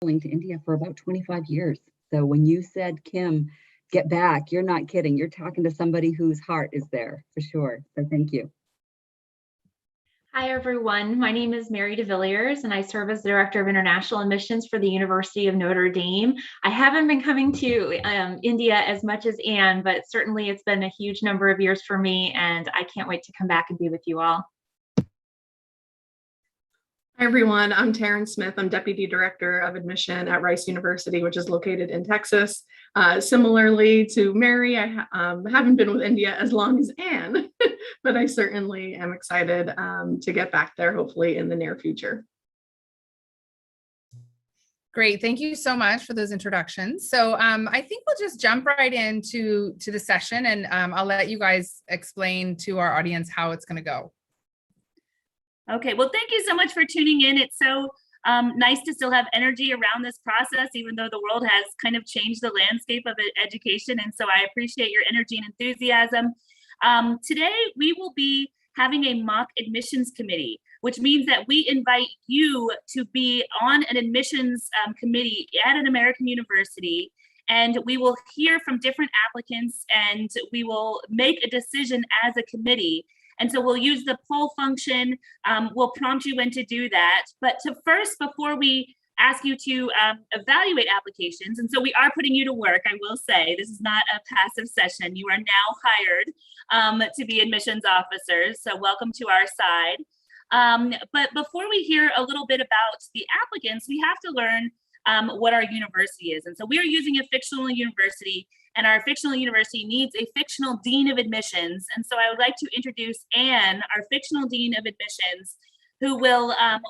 to India for about 25 years. So when you said, Kim, get back, you're not kidding. You're talking to somebody whose heart is there for sure. So thank you. Hi, everyone. My name is Mary de Villiers, and I serve as the Director of International Admissions for the University of Notre Dame. I haven't been coming to India as much as Anne, but certainly it's been a huge number of years for me, and I can't wait to come back and be with you all. Hi, everyone. I'm Taren Smith. I'm Deputy Director of Admission at Rice University, which is located in Texas. Similarly to Mary, I haven't been with India as long as Anne, but I certainly am excited to get back there, hopefully in the near future. Great. Thank you so much for those introductions. So I think we'll just jump right into the session, and I'll let you guys explain to our audience how it's going to go. Okay, well, thank you so much for tuning in. It's so nice to still have energy around this process, even though the world has kind of changed the landscape of education. And so I appreciate your energy and enthusiasm. Today, we will be having a mock admissions committee, which means that we invite you to be on an admissions committee at an American university. And we will hear from different applicants, and we will make a decision as a committee. And so we'll use the poll function. We'll prompt you when to do that. But before we ask you to evaluate applications, and so we are putting you to work, I will say, this is not a passive session. You are now hired to be admissions officers. So welcome to our side. But before we hear a little bit about the applicants, we have to learn what our university is. And so we are using a fictional university, and our fictional university needs a fictional dean of admissions. And so I would like to introduce Anne, our fictional dean of admissions, who will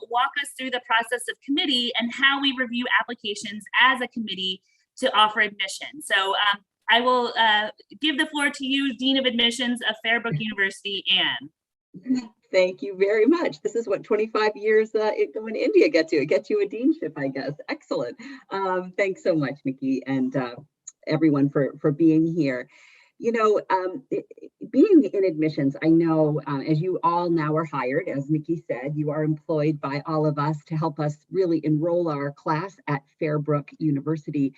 walk us through the process of committee and how we review applications as a committee to offer admission. So I will give the floor to you, Dean of Admissions of Fairbrook University, Anne. Thank you very much. This is what 25 years going to India gets you. It gets you a deanship, I guess. Excellent. Thanks so much, Nikki, and everyone for being here. You know, being in admissions, I know as you all now are hired, as Nikki said, you are employed by all of us to help us really enroll our class at Fairbrook University.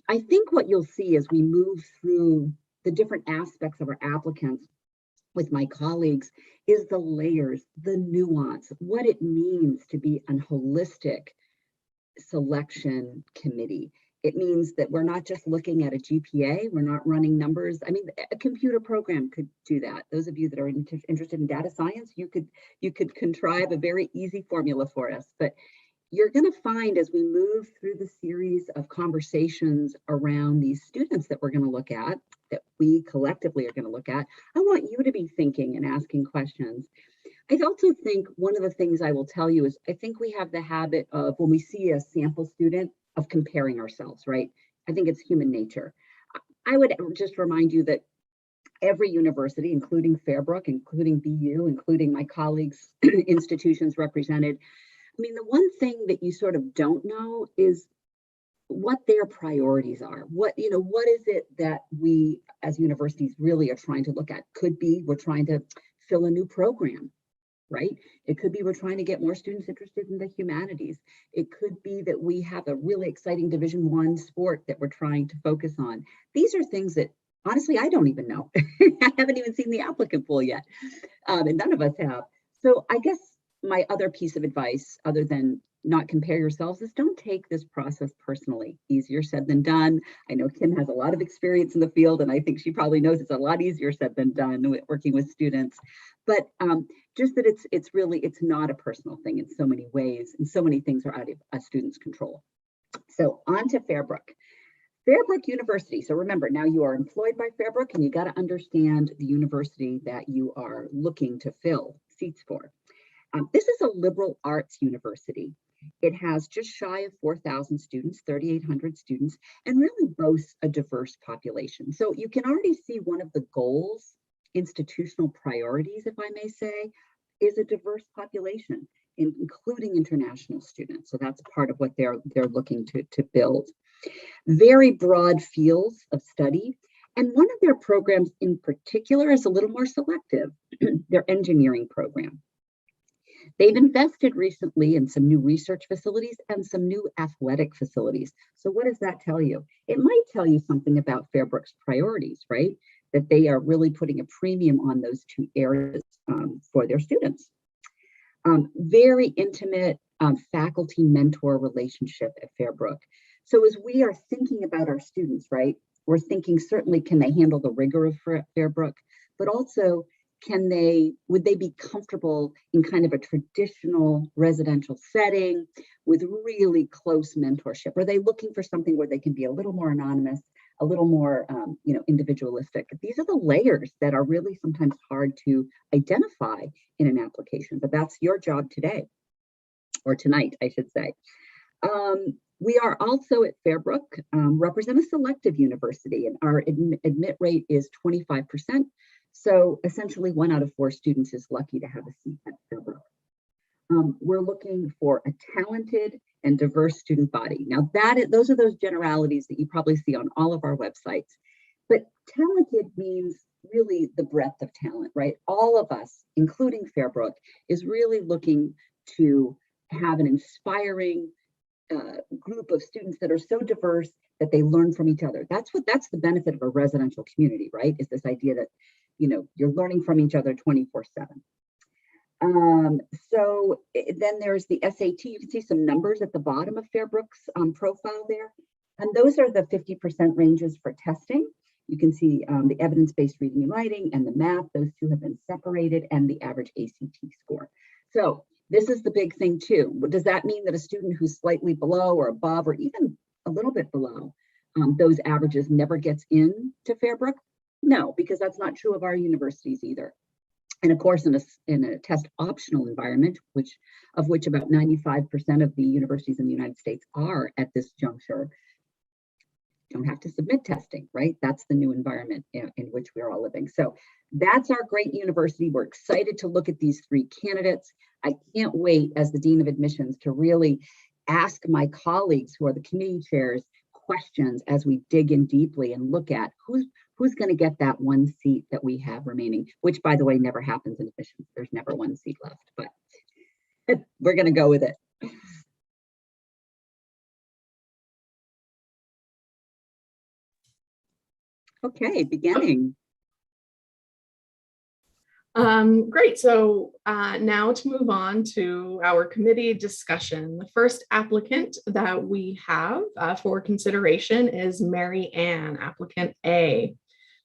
I think what you'll see as we move through the different aspects of our applicants with my colleagues is the layers, the nuance, what it means to be a holistic selection committee. It means that we're not just looking at a GPA, we're not running numbers. I mean, a computer program could do that. Those of you that are interested in data science, you could contrive a very easy formula for us. But you're going to find as we move through the series of conversations around these students that we're going to look at, that we collectively are going to look at, I want you to be thinking and asking questions. I also think one of the things I will tell you is I think we have the habit of, when we see a sample student, of comparing ourselves, right? I think it's human nature. I would just remind you that every university, including Fairbrook, including BU, including my colleagues' institutions represented, I mean, the one thing that you sort of don't know is what their priorities are. What is it that we as universities really are trying to look at? Could be we're trying to fill a new program, right? It could be we're trying to get more students interested in the humanities. It could be that we have a really exciting Division I sport that we're trying to focus on. These are things that honestly, I don't even know. I haven't even seen the applicant pool yet, and none of us have. So I guess my other piece of advice, other than not compare yourselves, is don't take this process personally. Easier said than done. I know Kim has a lot of experience in the field, and I think she probably knows it's a lot easier said than done working with students. But just that it's not a personal thing in so many ways, and so many things are out of a student's control. So on to Fairbrook. Fairbrook University. So remember, now you are employed by Fairbrook, and you got to understand the university that you are looking to fill seats for. This is a liberal arts university. It has just shy of 4,000 students, 3,800 students, and really boasts a diverse population. So you can already see one of the goals, institutional priorities, if I may say, is a diverse population, including international students. So that's part of what they're looking to build. Very broad fields of study. And one of their programs in particular is a little more selective, their engineering program. They've invested recently in some new research facilities and some new athletic facilities. So what does that tell you? It might tell you something about Fairbrook's priorities, right? That they are really putting a premium on those two areas for their students. Very intimate faculty mentor relationship at Fairbrook. So as we are thinking about our students, right, we're thinking certainly, can they handle the rigor of Fairbrook, but also would they be comfortable in kind of a traditional residential setting with really close mentorship? Are they looking for something where they can be a little more anonymous, a little more individualistic? These are the layers that are really sometimes hard to identify in an application, but that's your job today, or tonight, I should say. We are also at Fairbrook, represent a selective university, and our admit rate is 25%. So essentially 1 out of 4 students is lucky to have a seat at Fairbrook. We're looking for a talented and diverse student body. Now those are those generalities that you probably see on all of our websites, but talented means really the breadth of talent, right? All of us, including Fairbrook, is really looking to have an inspiring group of students that are so diverse that they learn from each other. That's the benefit of a residential community, right? Is this idea that you're learning from each other 24/7. So then there's the SAT. You can see some numbers at the bottom of Fairbrook's profile there. And those are the 50% ranges for testing. You can see the evidence-based reading and writing and the math. Those two have been separated, and the average ACT score. So this is the big thing too. Does that mean that a student who's slightly below or above or even a little bit below those averages never gets into Fairbrook? No, because that's not true of our universities either. And of course, in a test optional environment, which about 95% of the universities in the United States are at this juncture, don't have to submit testing, right? That's the new environment in which we're all living. So that's our great university. We're excited to look at these 3 candidates. I can't wait as the Dean of Admissions to really ask my colleagues who are the committee chairs questions as we dig in deeply and look at who's going to get that 1 seat that we have remaining, which by the way, never happens in admissions. There's never 1 seat left, but we're going to go with it. Okay, beginning. Great. So now to move on to our committee discussion. The first applicant that we have for consideration is Mary Ann, applicant A.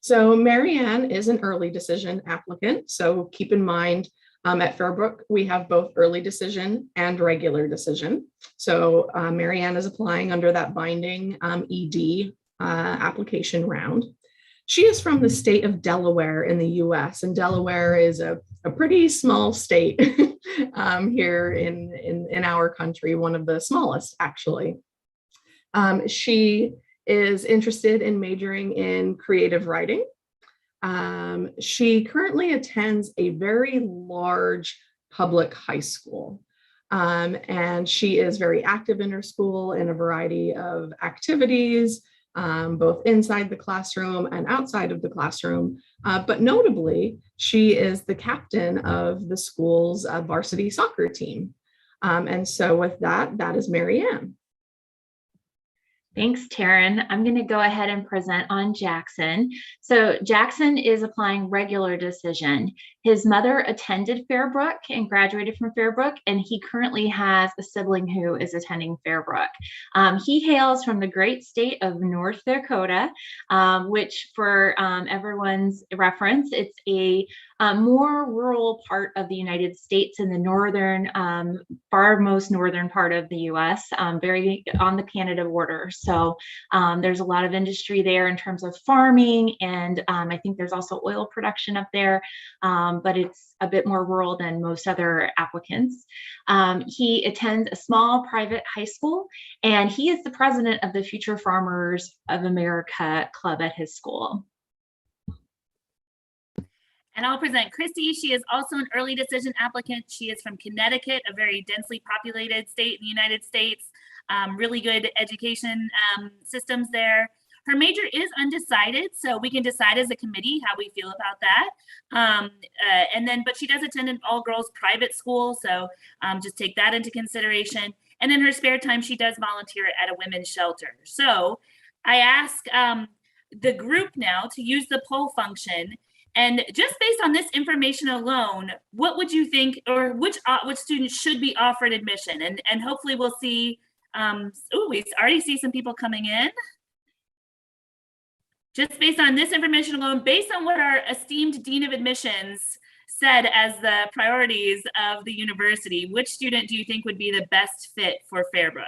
So Mary Ann is an early decision applicant. So keep in mind at Fairbrook, we have both early decision and regular decision. So Mary Ann is applying under that binding ED application round. She is from the state of Delaware in the US, and Delaware is a pretty small state here in our country, one of the smallest actually. She is interested in majoring in creative writing. She currently attends a very large public high school. And she is very active in her school in a variety of activities, both inside the classroom and outside of the classroom. But notably, she is the captain of the school's varsity soccer team. And so with that, that is Mary Ann. Thanks, Taren. I'm going to go ahead and present on Jackson. So Jackson is applying regular decision. His mother attended Fairbrook and graduated from Fairbrook, and he currently has a sibling who is attending Fairbrook. He hails from the great state of North Dakota, which for everyone's reference, it's a more rural part of the United States in the northern, far most northern part of the US, very on the Canada border. So there's a lot of industry there in terms of farming, and I think there's also oil production up there, but it's a bit more rural than most other applicants. He attends a small private high school, and he is the president of the Future Farmers of America Club at his school. And I'll present Christy. She is also an early decision applicant. She is from Connecticut, a very densely populated state in the United States. Really good education systems there. Her major is undecided, so we can decide as a committee how we feel about that. But she does attend an all-girls private school, so just take that into consideration. And in her spare time, she does volunteer at a women's shelter. So I ask the group now to use the poll function. And just based on this information alone, what would you think, or which students should be offered admission? And hopefully we'll see, we already see some people coming in. Just based on this information alone, based on what our esteemed Dean of Admissions said as the priorities of the university, which student do you think would be the best fit for Fairbrook?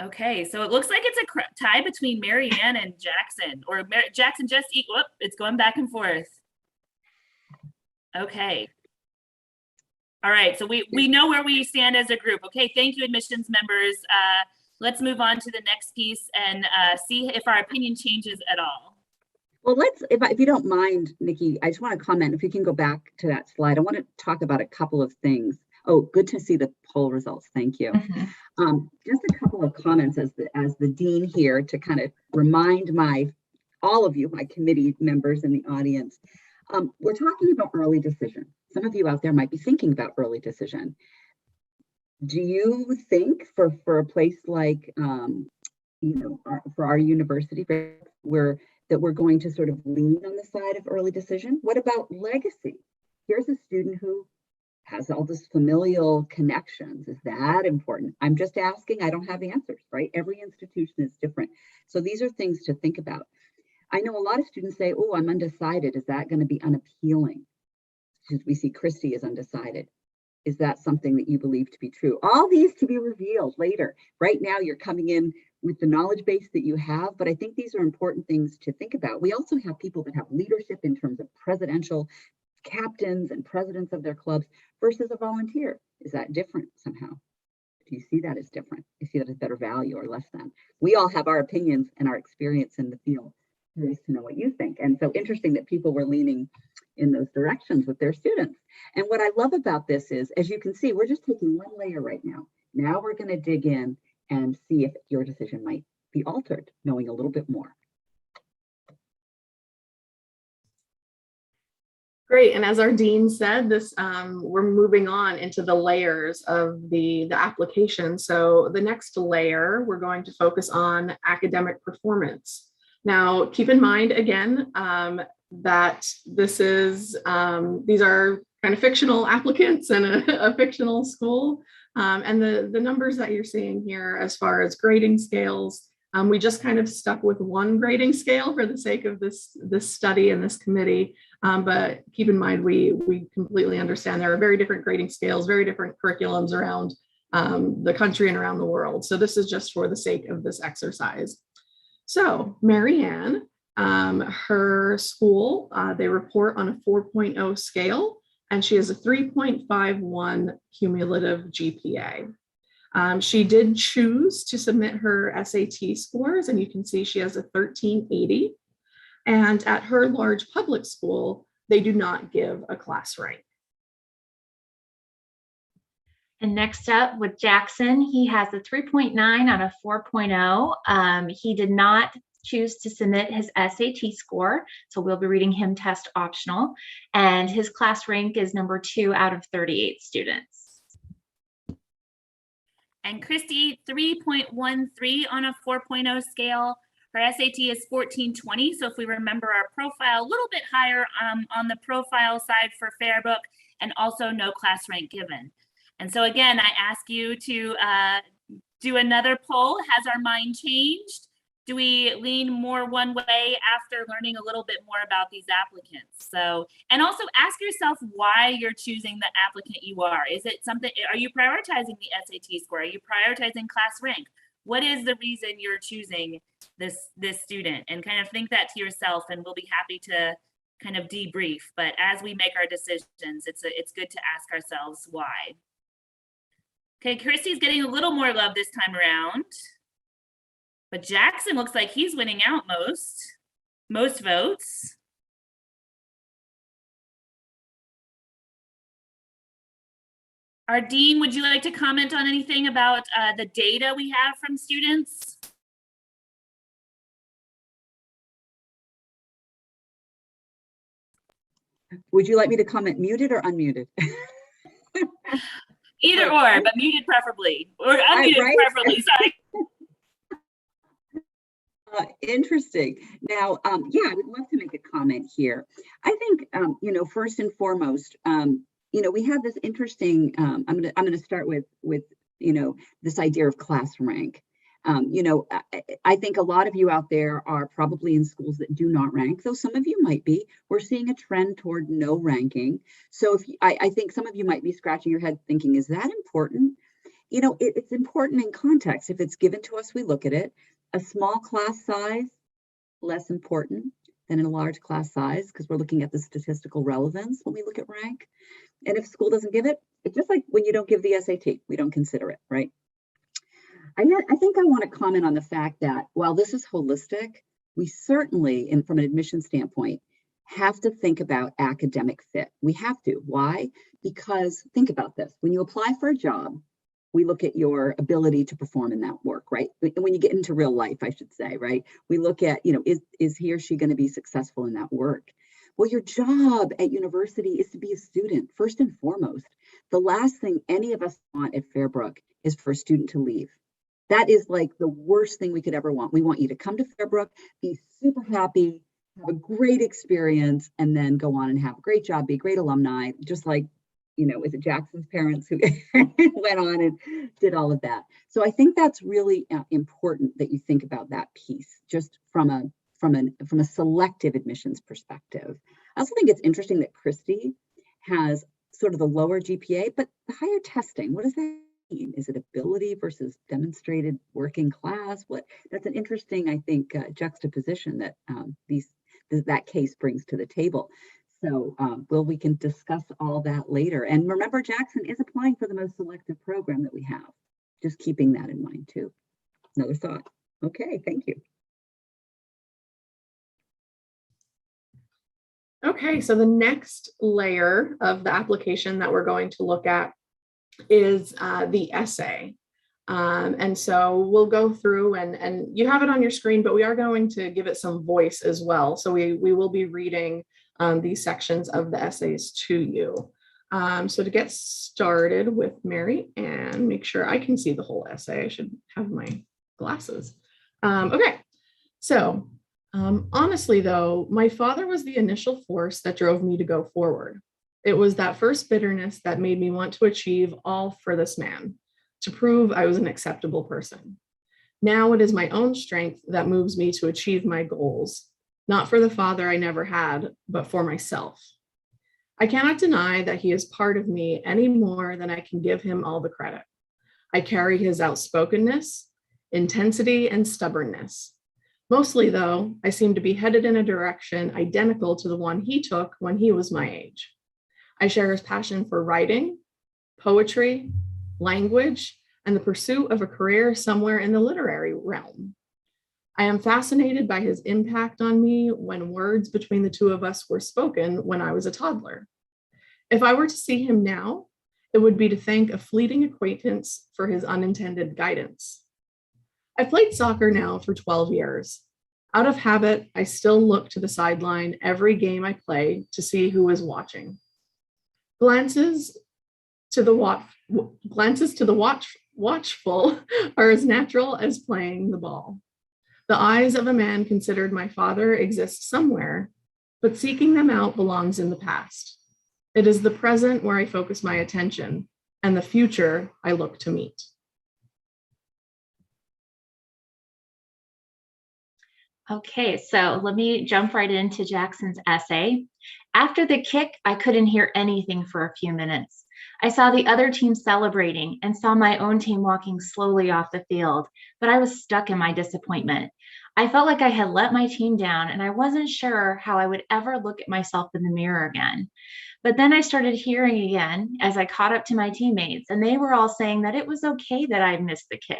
Okay, so it looks like it's a tie between Mary Ann and Jackson, or Jackson just whoop, it's going back and forth. Okay. All right, so we know where we stand as a group. Okay, thank you, admissions members. Let's move on to the next piece and see if our opinion changes at all. Well, if you don't mind, Nikki, I just want to comment, if you can go back to that slide, I want to talk about a couple of things. Oh, good to see the poll results. Thank you. Just a couple of comments as the dean here to kind of remind all of you, my committee members in the audience. We're talking about early decision. Some of you out there might be thinking about early decision. Do you think for a place like for our university we're going to sort of lean on the side of early decision? What about legacy? Here's a student who has all this familial connections. Is that important? I'm just asking. I don't have answers, right? Every institution is different. So these are things to think about. I know a lot of students say, oh, I'm undecided. Is that going to be unappealing? We see Christy is undecided. Is that something that you believe to be true? All these to be revealed later. Right now, you're coming in with the knowledge base that you have, but I think these are important things to think about. We also have people that have leadership in terms of presidential captains and presidents of their clubs versus a volunteer. Is that different somehow? Do you see that as different? Do you see that as better value or less than? We all have our opinions and our experience in the field. Curious to know what you think. And so interesting that people were leaning in those directions with their students. And what I love about this is, as you can see, we're just taking one layer right now. Now we're going to dig in and see if your decision might be altered, knowing a little bit more. Great, and as our dean said, we're moving on into the layers of the application. So the next layer, we're going to focus on academic performance. Now, keep in mind again that these are kind of fictional applicants and a fictional school, and the numbers that you're seeing here as far as grading scales. We just kind of stuck with one grading scale for the sake of this study and this committee. But keep in mind, we completely understand there are very different grading scales, very different curriculums around the country and around the world. So this is just for the sake of this exercise. So Mary Ann, her school, they report on a 4.0 scale, and she has a 3.51 cumulative GPA. She did choose to submit her SAT scores, and you can see she has a 1380. And at her large public school, they do not give a class rank. And next up with Jackson, he has a 3.9 on a 4.0. He did not choose to submit his SAT score, so we'll be reading him test optional. And his class rank is number 2 out of 38 students. And Christy, 3.13 on a 4.0 scale. Her SAT is 1420. So if we remember our profile, a little bit higher on the profile side for Fairbrook, and also no class rank given. And so again, I ask you to do another poll. Has our mind changed? Do we lean more one way after learning a little bit more about these applicants? So, and also ask yourself why you're choosing the applicant you are. Is it something, are you prioritizing the SAT score? Are you prioritizing class rank? What is the reason you're choosing this student? And kind of think that to yourself, and we'll be happy to kind of debrief. But as we make our decisions, it's good to ask ourselves why. Okay, Christy's getting a little more love this time around. But Jackson looks like he's winning out most votes. Our dean, would you like to comment on anything about the data we have from students? Would you like me to comment muted or unmuted? Either or, but muted preferably, or unmuted Right? preferably, sorry. Interesting. Now, yeah, I would love to make a comment here. I think, first and foremost, we have this interesting. I'm gonna start with this idea of class rank. I think a lot of you out there are probably in schools that do not rank, though some of you might be. We're seeing a trend toward no ranking. So I think some of you might be scratching your head thinking, is that important? It's important in context. If it's given to us, we look at it. A small class size, less important than in a large class size, because we're looking at the statistical relevance when we look at rank. And if school doesn't give it, it's just like when you don't give the SAT, we don't consider it, right? I think I want to comment on the fact that while this is holistic, we certainly, and from an admission standpoint, have to think about academic fit. We have to. Why? Because think about this. When you apply for a job, we look at your ability to perform in that work, right? When you get into real life, I should say, right? We look at, is he or she going to be successful in that work? Well, your job at university is to be a student, first and foremost. The last thing any of us want at Fairbrook is for a student to leave. That is like the worst thing we could ever want. We want you to come to Fairbrook, be super happy, have a great experience, and then go on and have a great job, be a great alumni, just like, is it Jackson's parents who went on and did all of that. So I think that's really important that you think about that piece, just from a selective admissions perspective. I also think it's interesting that Christy has sort of the lower GPA, but the higher testing. What does that mean? Is it ability versus demonstrated working class? That's an interesting, I think, juxtaposition that that case brings to the table. So we can discuss all that later. And remember, Jackson is applying for the most selective program that we have. Just keeping that in mind too. Another thought. Okay, thank you. Okay, so the next layer of the application that we're going to look at is the essay. And so we'll go through and you have it on your screen, but we are going to give it some voice as well. So we will be reading these sections of the essays to you. So to get started with Mary and make sure I can see the whole essay, I should have my glasses. Okay, so honestly though, my father was the initial force that drove me to go forward. It was that first bitterness that made me want to achieve all for this man, to prove I was an acceptable person. Now it is my own strength that moves me to achieve my goals, not for the father I never had, but for myself. I cannot deny that he is part of me any more than I can give him all the credit. I carry his outspokenness, intensity, and stubbornness. Mostly, though, I seem to be headed in a direction identical to the one he took when he was my age. I share his passion for writing, poetry, language, and the pursuit of a career somewhere in the literary realm. I am fascinated by his impact on me when words between the two of us were spoken when I was a toddler. If I were to see him now, it would be to thank a fleeting acquaintance for his unintended guidance. I've played soccer now for 12 years. Out of habit, I still look to the sideline every game I play to see who is watching. Glances to the watchful are as natural as playing the ball. The eyes of a man considered my father exist somewhere, but seeking them out belongs in the past. It is the present where I focus my attention, and the future I look to meet. Okay, so let me jump right into Jackson's essay. After the kick, I couldn't hear anything for a few minutes. I saw the other team celebrating and saw my own team walking slowly off the field, but I was stuck in my disappointment. I felt like I had let my team down and I wasn't sure how I would ever look at myself in the mirror again. But then I started hearing again as I caught up to my teammates, and they were all saying that it was okay that I missed the kick.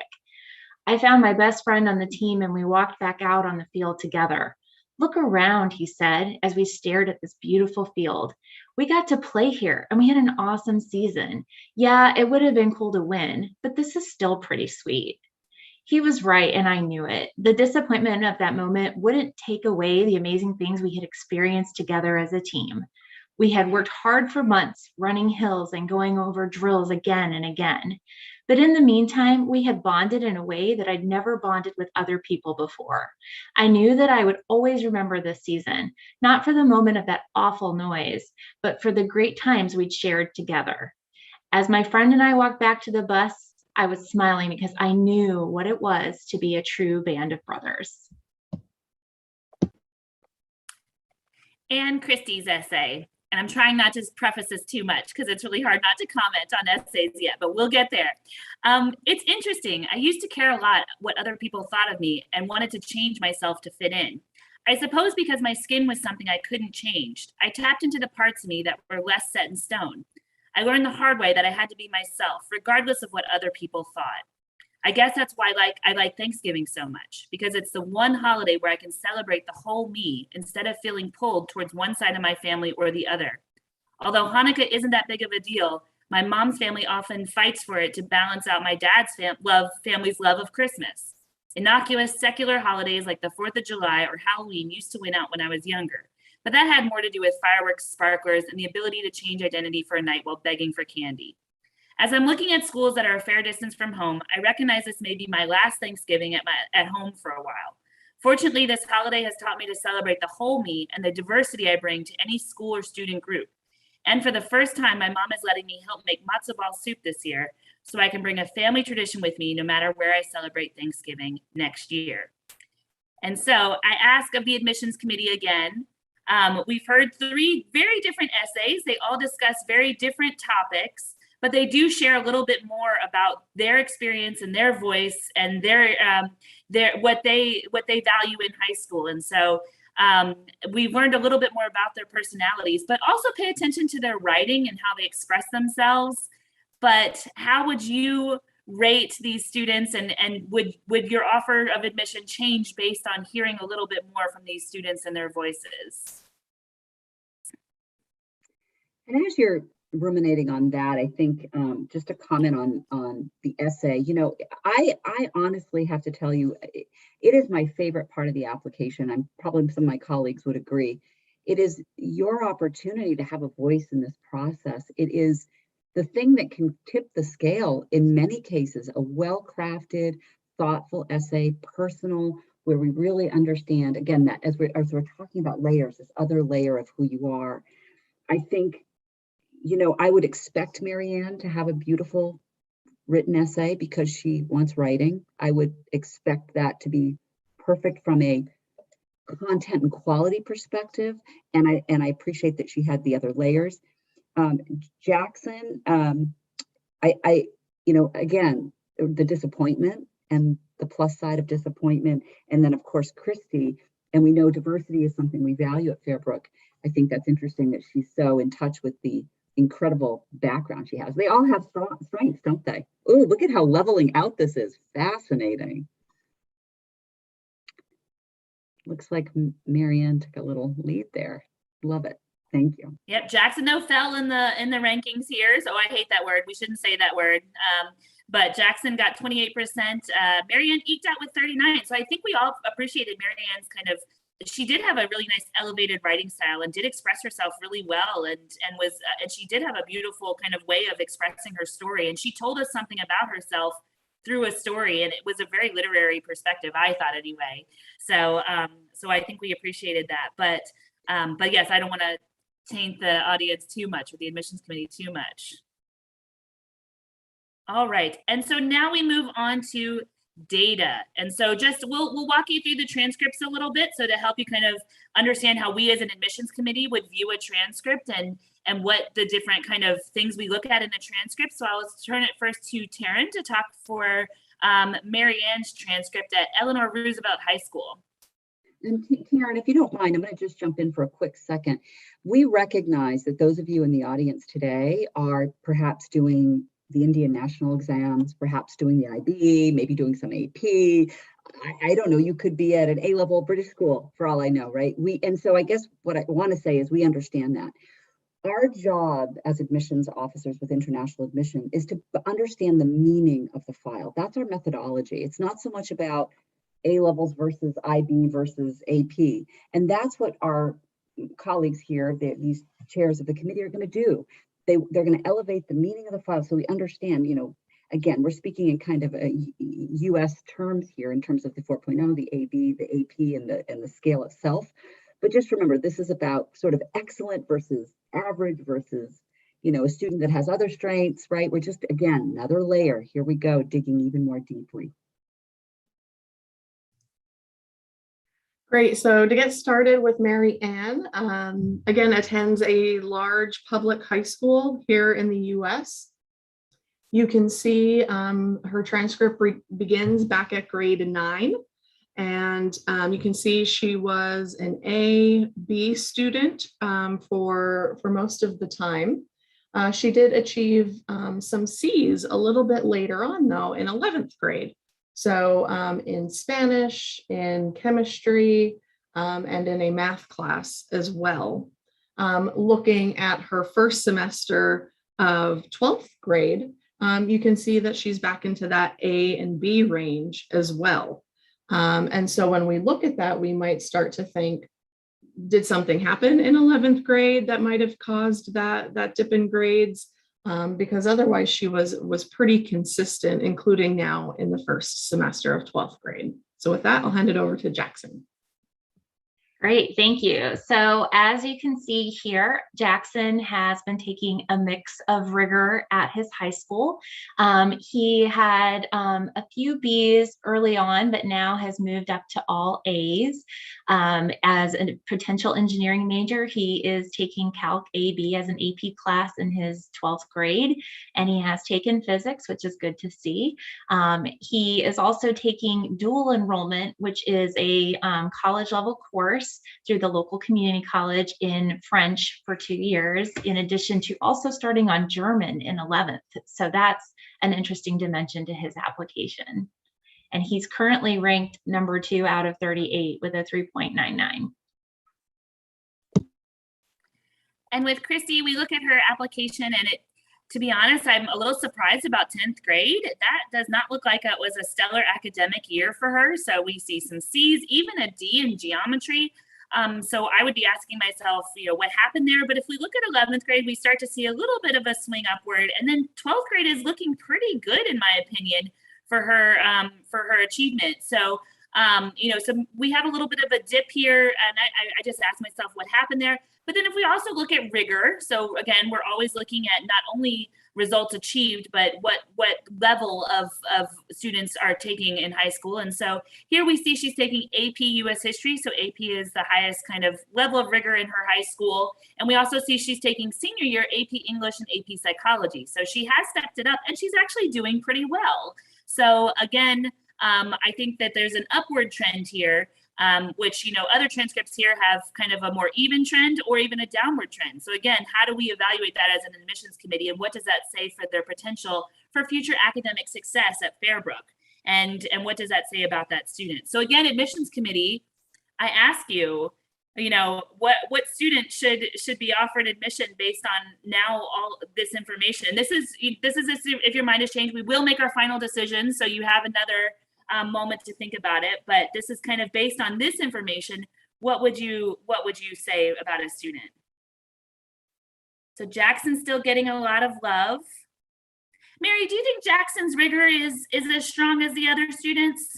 I found my best friend on the team and we walked back out on the field together. Look around, he said, as we stared at this beautiful field. We got to play here and we had an awesome season. Yeah, it would have been cool to win, but this is still pretty sweet. He was right, and I knew it. The disappointment of that moment wouldn't take away the amazing things we had experienced together as a team. We had worked hard for months, running hills and going over drills again and again. But in the meantime, we had bonded in a way that I'd never bonded with other people before. I knew that I would always remember this season, not for the moment of that awful noise, but for the great times we'd shared together. As my friend and I walked back to the bus, I was smiling because I knew what it was to be a true band of brothers. And Christy's essay. And I'm trying not to preface this too much because it's really hard not to comment on essays yet, but we'll get there. It's interesting. I used to care a lot what other people thought of me and wanted to change myself to fit in. I suppose because my skin was something I couldn't change. I tapped into the parts of me that were less set in stone. I learned the hard way that I had to be myself, regardless of what other people thought. I guess that's why I like Thanksgiving so much, because it's the one holiday where I can celebrate the whole me instead of feeling pulled towards one side of my family or the other. Although Hanukkah isn't that big of a deal, my mom's family often fights for it to balance out my dad's family's love of Christmas. Innocuous secular holidays like the 4th of July or Halloween used to win out when I was younger, but that had more to do with fireworks, sparklers, and the ability to change identity for a night while begging for candy. As I'm looking at schools that are a fair distance from home, I recognize this may be my last Thanksgiving at home for a while. Fortunately, this holiday has taught me to celebrate the whole me and the diversity I bring to any school or student group. And for the first time, my mom is letting me help make matzo ball soup this year so I can bring a family tradition with me no matter where I celebrate Thanksgiving next year. And so I ask of the admissions committee again. We've heard 3 very different essays. They all discuss very different topics, but they do share a little bit more about their experience and their voice and their what they value in high school. And so we've learned a little bit more about their personalities, but also pay attention to their writing and how they express themselves. But how would you rate these students, and would your offer of admission change based on hearing a little bit more from these students and their voices? And as you're ruminating on that, I think just a comment on the essay. You know, I honestly have to tell you, it is my favorite part of the application. I'm probably some of my colleagues would agree. It is your opportunity to have a voice in this process. It is the thing that can tip the scale in many cases, a well-crafted, thoughtful essay, personal, where we really understand, again, that as we're talking about layers, this other layer of who you are. I think, you know, I would expect Marianne to have a beautiful written essay because she wants writing. I would expect that to be perfect from a content and quality perspective. And I appreciate that she had the other layers. Jackson, you know, again, the disappointment and the plus side of disappointment. And then of course, Christy, and we know diversity is something we value at Fairbrook. I think that's interesting that she's so in touch with the incredible background she has. They all have strengths, don't they? Oh, look at how leveling out this is. Fascinating. Looks like Marianne took a little lead there. Love it. Thank you. Yep, Jackson though fell in the rankings here, so I hate that word. We shouldn't say that word. But Jackson got 28%. Marianne eked out with 39. So I think we all appreciated Marianne's kind of. She did have a really nice elevated writing style and did express herself really well, and she did have a beautiful kind of way of expressing her story. And she told us something about herself through a story, and it was a very literary perspective, I thought anyway. So so I think we appreciated that. But yes, I don't want to taint the audience too much or the admissions committee too much. All right, and so now we move on to data. And so just we'll walk you through the transcripts a little bit, so to help you kind of understand how we as an admissions committee would view a transcript and what the different kind of things we look at in the transcript. So I'll turn it first to Taren to talk for Marianne's transcript at Eleanor Roosevelt High School. And Taren, if you don't mind, I'm going to just jump in for a quick second. We recognize that those of you in the audience today are perhaps doing the Indian national exams, perhaps doing the IB, maybe doing some AP. I don't know, you could be at an A-level British school for all I know, right? And so I guess what I want to say is we understand that. Our job as admissions officers with international admission is to understand the meaning of the file. That's our methodology. It's not so much about A-levels versus IB versus AP. And that's what our colleagues here, these chairs of the committee are going to do. They're going to elevate the meaning of the file so we understand, again, we're speaking in kind of a US terms here in terms of the 4.0, the AB, the AP, and the scale itself. But just remember, this is about sort of excellent versus average versus, a student that has other strengths, right? We're just, again, another layer. Here we go, digging even more deeply. Great. So to get started with Mary Ann, again, attends a large public high school here in the US. You can see her transcript begins back at grade 9. And you can see she was an A, B student for most of the time. She did achieve some C's a little bit later on, though, in 11th grade. So in Spanish, in chemistry, and in a math class as well. Looking at her first semester of 12th grade, you can see that she's back into that A and B range as well. And so when we look at that, we might start to think, did something happen in 11th grade that might have caused that dip in grades? Because otherwise she was pretty consistent, including now in the first semester of 12th grade. So with that, I'll hand it over to Jackson. Great, thank you. So as you can see here, Jackson has been taking a mix of rigor at his high school. He had a few B's early on, but now has moved up to all A's. As a potential engineering major, he is taking Calc AB as an AP class in his 12th grade, and he has taken physics, which is good to see. He is also taking dual enrollment, which is a college level course through the local community college in French for 2 years, in addition to also starting on German in 11th. So that's an interesting dimension to his application. And he's currently ranked number 2 out of 38 with a 3.99. And with Christy, we look at her application, and to be honest, I'm a little surprised about 10th grade. That does not look like it was a stellar academic year for her. So we see some C's, even a D in geometry. So I would be asking myself, what happened there? But if we look at 11th grade, we start to see a little bit of a swing upward. And then 12th grade is looking pretty good, in my opinion, for her achievement. So, so we have a little bit of a dip here. And I just asked myself what happened there. But then if we also look at rigor, so again, we're always looking at not only results achieved, but what level of students are taking in high school. And so here we see she's taking AP US History. So AP is the highest kind of level of rigor in her high school. And we also see she's taking senior year AP English and AP Psychology. So she has stepped it up, and she's actually doing pretty well. So again, I think that there's an upward trend here. Which, other transcripts here have kind of a more even trend or even a downward trend. So again, how do we evaluate that as an admissions committee, and what does that say for their potential for future academic success at Fairbrook? And what does that say about that student? So again, admissions committee, I ask you, what student should be offered admission based on now all this information? This is if your mind has changed, we will make our final decision. So you have another moment to think about it, but this is kind of based on this information. What would you say about a student? So Jackson's still getting a lot of love. Mary, do you think Jackson's rigor is as strong as the other students?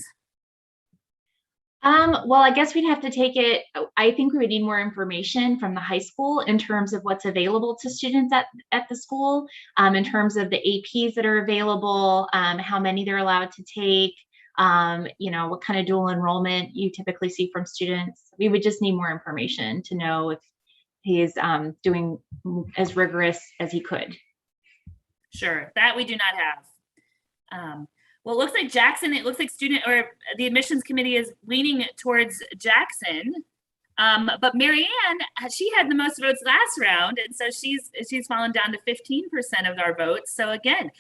Well, I guess we'd have to take it. I think we would need more information from the high school in terms of what's available to students at the school, in terms of the APs that are available, how many they're allowed to take. What kind of dual enrollment you typically see from students. We would just need more information to know if he is doing as rigorous as he could. Sure, that we do not have. Well, it looks like Jackson, it looks like the admissions committee is leaning towards Jackson. But Mary Ann, she had the most votes last round, and so she's fallen down to 15% of our votes. So again,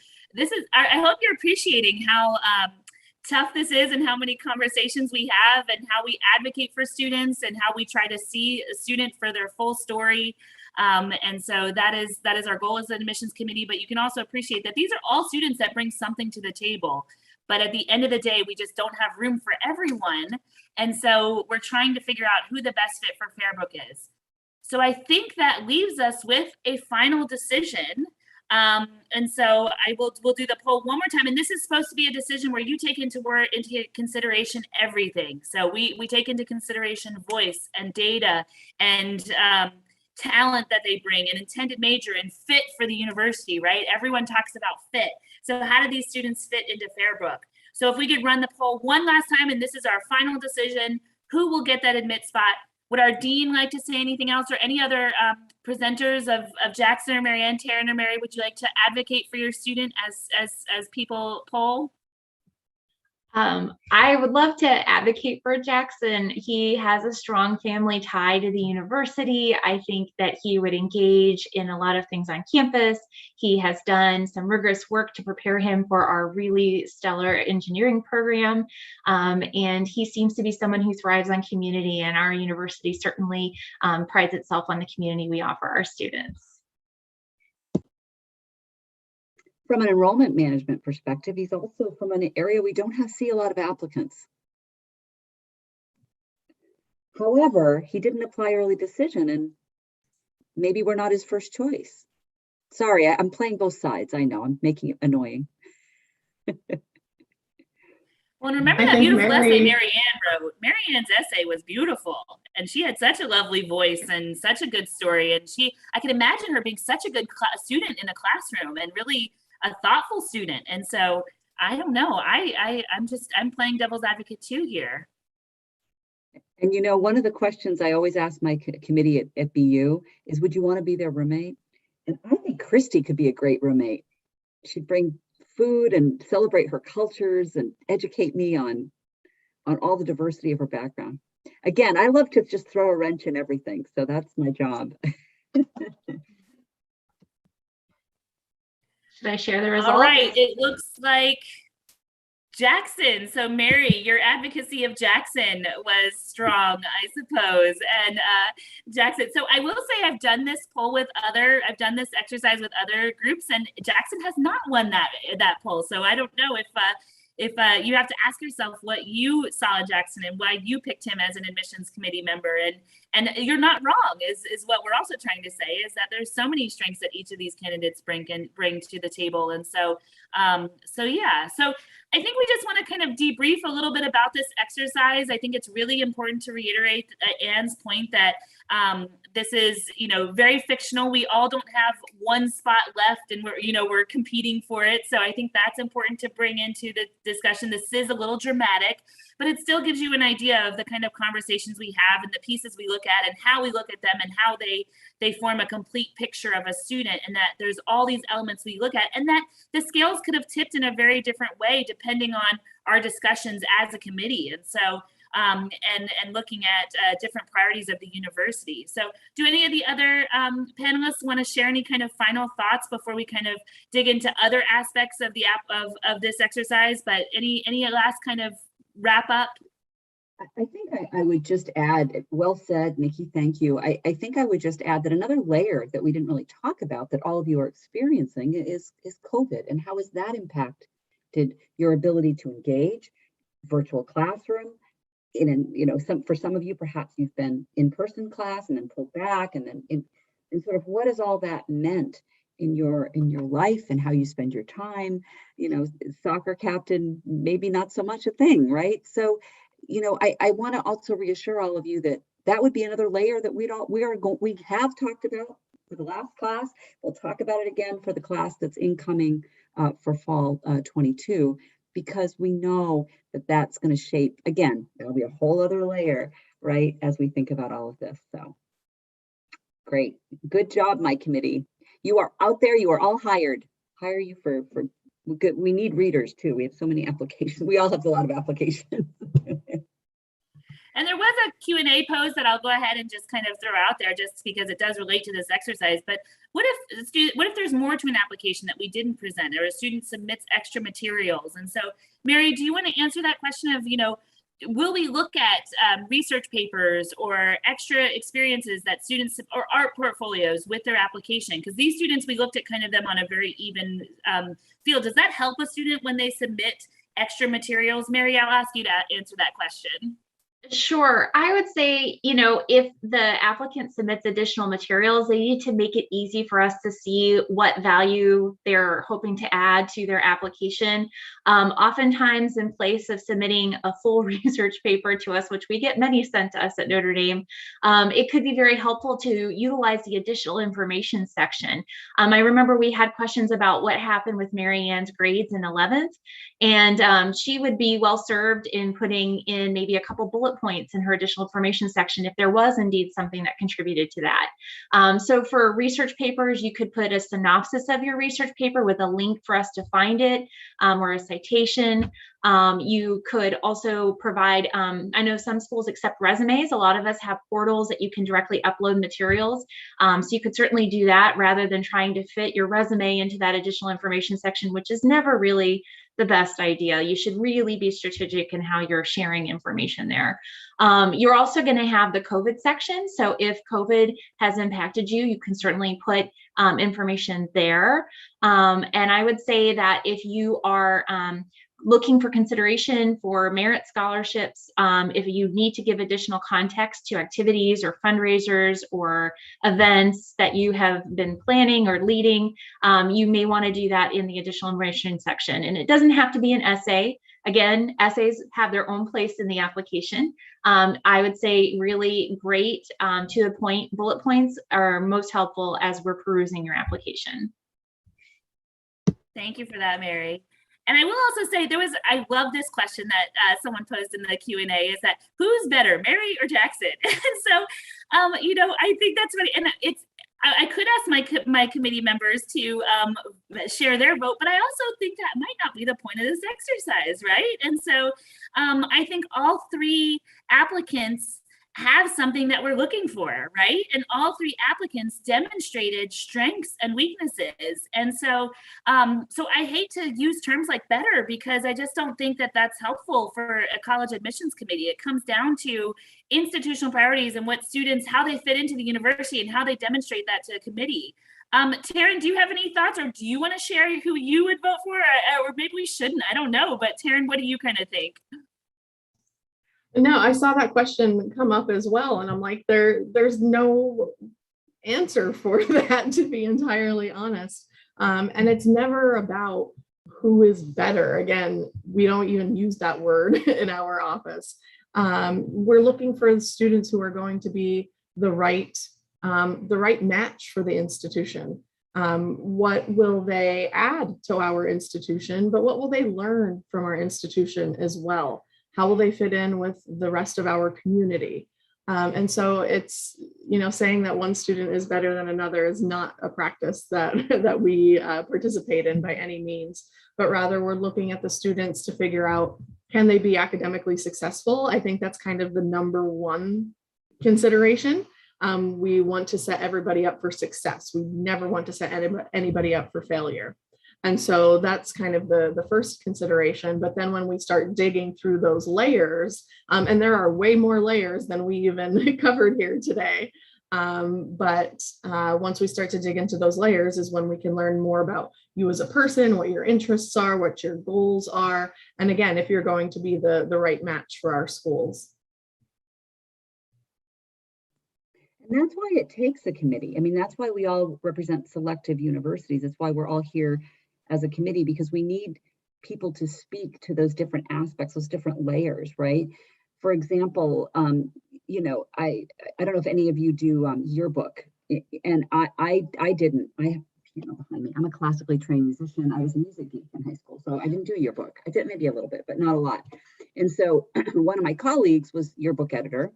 I hope you're appreciating how tough this is, and how many conversations we have, and how we advocate for students, and how we try to see a student for their full story. And so that is our goal as an admissions committee. But you can also appreciate that these are all students that bring something to the table. But at the end of the day, we just don't have room for everyone. And so we're trying to figure out who the best fit for Fairbrook is. So I think that leaves us with a final decision. And so we'll do the poll one more time. And this is supposed to be a decision where you take into consideration everything. So we take into consideration voice and data and talent that they bring, and intended major and fit for the university, right? Everyone talks about fit. So how do these students fit into Fairbrook? So if we could run the poll one last time, and this is our final decision, who will get that admit spot? Would our dean like to say anything else, or any other presenters of Jackson or Marianne, Taren or Mary, would you like to advocate for your student as people poll? I would love to advocate for Jackson. He has a strong family tie to the university. I think that he would engage in a lot of things on campus. He has done some rigorous work to prepare him for our really stellar engineering program. And he seems to be someone who thrives on community, and our university certainly prides itself on the community we offer our students. From an enrollment management perspective, he's also from an area we don't see a lot of applicants. However, he didn't apply early decision, and maybe we're not his first choice. Sorry, I'm playing both sides. I know I'm making it annoying. Well, and remember that beautiful essay Marianne wrote. Marianne's essay was beautiful, and she had such a lovely voice and such a good story. And I can imagine her being such a good student in a classroom, and really a thoughtful student. And so I don't know, I'm playing devil's advocate too here. And you know, one of the questions I always ask my committee at BU is, would you want to be their roommate? And I think Christy could be a great roommate. She'd bring food and celebrate her cultures and educate me on all the diversity of her background. Again, I love to just throw a wrench in everything, so that's my job. Should I share the results? All right, it looks like Jackson. So Mary, your advocacy of Jackson was strong, I suppose. And Jackson, so I will say I've done this exercise with other groups, and Jackson has not won that poll. So I don't know if you have to ask yourself what you saw in Jackson and why you picked him as an admissions committee member. And you're not wrong, is what we're also trying to say, is that there's so many strengths that each of these candidates bring to the table. And so yeah, so I think we just want to kind of debrief a little bit about this exercise. I think it's really important to reiterate Anne's point that this is, very fictional. We all don't have one spot left, and we're competing for it. So I think that's important to bring into the discussion. This is a little dramatic, but it still gives you an idea of the kind of conversations we have and the pieces we look at and how we look at them and how they form a complete picture of a student, and that there's all these elements we look at, and that the scales could have tipped in a very different way depending on our discussions as a committee. And so and looking at different priorities of the university. So do any of the other panelists want to share any kind of final thoughts before we kind of dig into other aspects of the of this exercise? But any last kind of wrap up? I think I would just add, well said, Nikki, thank you. I think I would just add that another layer that we didn't really talk about that all of you are experiencing is COVID, and how has that impacted your ability to engage, virtual classroom, for some of you, perhaps you've been in-person class and then pulled back, and then and sort of what has all that meant in your life and how you spend your time. Soccer captain, maybe not so much a thing, right? So I want to also reassure all of you that would be another layer that we have talked about for the last class. We'll talk about it again for the class that's incoming for fall 22, because we know that that's going to shape, again, there'll be a whole other layer, right, as we think about all of this. So great. Good job, my committee. You are out there. You are all hired. Hire you for we need readers too. We have so many applications. We all have a lot of applications. And there was a Q&A pose that I'll go ahead and just kind of throw out there, just because it does relate to this exercise. But what if there's more to an application that we didn't present, or a student submits extra materials? And so, Mary, do you want to answer that question of, will we look at research papers or extra experiences that students, or art portfolios with their application? Because these students, we looked at kind of them on a very even field. Does that help a student when they submit extra materials? Mary, I'll ask you to answer that question. Sure. I would say, if the applicant submits additional materials, they need to make it easy for us to see what value they're hoping to add to their application. Oftentimes, in place of submitting a full research paper to us, which we get many sent to us at Notre Dame, it could be very helpful to utilize the additional information section. I remember we had questions about what happened with Mary Ann's grades in 11th, and she would be well served in putting in maybe a couple bullet points in her additional information section if there was indeed something that contributed to that. So for research papers, you could put a synopsis of your research paper with a link for us to find it, or a citation. You could also provide, I know some schools accept resumes. A lot of us have portals that you can directly upload materials. So you could certainly do that rather than trying to fit your resume into that additional information section, which is never really the best idea. You should really be strategic in how you're sharing information there. You're also going to have the COVID section. So if COVID has impacted you, you can certainly put information there. And I would say that if you are looking for consideration for merit scholarships, if you need to give additional context to activities or fundraisers or events that you have been planning or leading, you may want to do that in the additional information section. And it doesn't have to be an essay. Again, essays have their own place in the application. I would say really great, to the point, bullet points are most helpful as we're perusing your application. Thank you for that, Mary. And I will also say I love this question that someone posed in the Q&A, is that who's better, Mary or Jackson? And so, I think that's funny. And I could ask my committee members to share their vote, but I also think that might not be the point of this exercise, right? And so I think all three applicants have something that we're looking for, right? And all three applicants demonstrated strengths and weaknesses. And so, so I hate to use terms like better, because I just don't think that that's helpful for a college admissions committee. It comes down to institutional priorities and what students, how they fit into the university and how they demonstrate that to a committee. Taren, do you have any thoughts, or do you want to share who you would vote for? Or maybe we shouldn't, I don't know. But Taren, what do you kind of think? No, I saw that question come up as well, and I'm like, there's no answer for that, to be entirely honest. And it's never about who is better. Again, we don't even use that word in our office. We're looking for students who are going to be the right match for the institution. What will they add to our institution, but what will they learn from our institution as well? How will they fit in with the rest of our community? And so it's, saying that one student is better than another is not a practice that we participate in by any means, but rather we're looking at the students to figure out, can they be academically successful? I think that's kind of the number one consideration. We want to set everybody up for success. We never want to set anybody up for failure. And so that's kind of the first consideration. But then when we start digging through those layers, and there are way more layers than we even covered here today. But once we start to dig into those layers is when we can learn more about you as a person, what your interests are, what your goals are. And again, if you're going to be the right match for our schools. And that's why it takes a committee. I mean, that's why we all represent selective universities. That's why we're all here as a committee, because we need people to speak to those different aspects, those different layers, right? For example, I don't know if any of you do yearbook, and I didn't. I have piano behind me. I'm a classically trained musician. I was a music geek in high school, so I didn't do yearbook. I did maybe a little bit, but not a lot. And so one of my colleagues was yearbook editor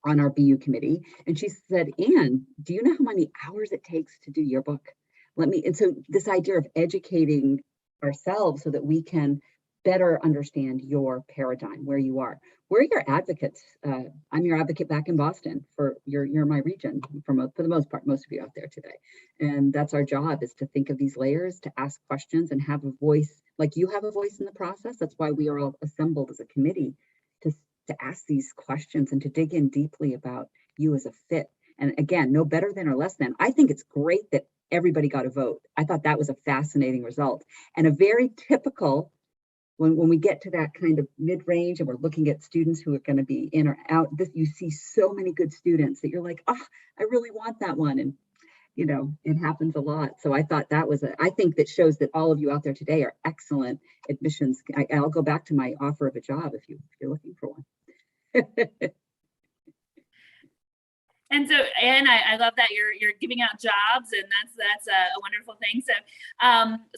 on our BU committee, and she said, "Anne, do you know how many hours it takes to do yearbook? And so this idea of educating ourselves so that we can better understand your paradigm, where you are. We're your advocates. I'm your advocate back in Boston for you're my region for the most part, most of you out there today. And that's our job, is to think of these layers, to ask questions and have a voice, like you have a voice in the process. That's why we are all assembled as a committee to ask these questions and to dig in deeply about you as a fit. And again, no better than or less than. I think it's great that everybody got a vote. I thought that was a fascinating result and a very typical when we get to that kind of mid-range and we're looking at students who are going to be in or out, you see so many good students that you're like, oh, I really want that one. And, you know, it happens a lot. So I thought that was I think that shows that all of you out there today are excellent admissions. I'll go back to my offer of a job if you're looking for one. And so, Anne, I love that you're giving out jobs, and that's a wonderful thing. So,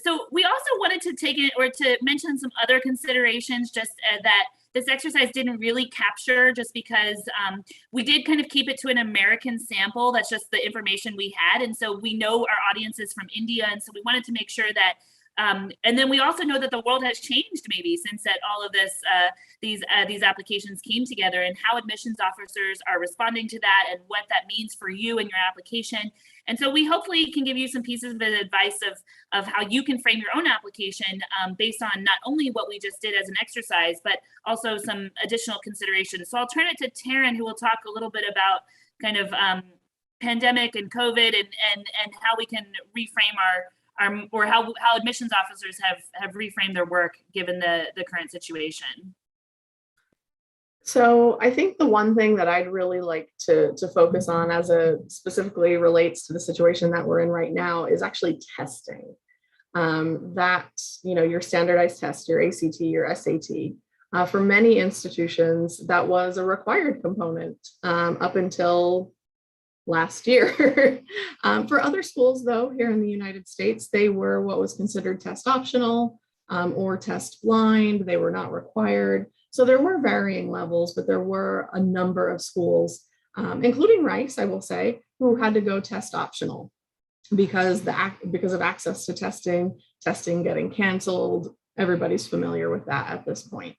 so we also wanted to take it or to mention some other considerations, just that this exercise didn't really capture, just because we did kind of keep it to an American sample. That's just the information we had, and so we know our audience is from India, and so we wanted to make sure that. And then we also know that the world has changed maybe since that all of this, these applications came together, and how admissions officers are responding to that and what that means for you and your application. And so we hopefully can give you some pieces of advice of how you can frame your own application based on not only what we just did as an exercise, but also some additional considerations. So I'll turn it to Taren, who will talk a little bit about kind of pandemic and COVID and how we can reframe or how admissions officers have reframed their work given the current situation. So I think the one thing that I'd really like to focus on as specifically relates to the situation that we're in right now is actually testing. That, you know, your standardized test, your ACT, your SAT, for many institutions, that was a required component up until last year. For other schools, though, here in the United States, they were what was considered test optional or test blind. They were not required. So there were varying levels, but there were a number of schools, including Rice, I will say, who had to go test optional because of access to testing getting canceled. Everybody's familiar with that at this point.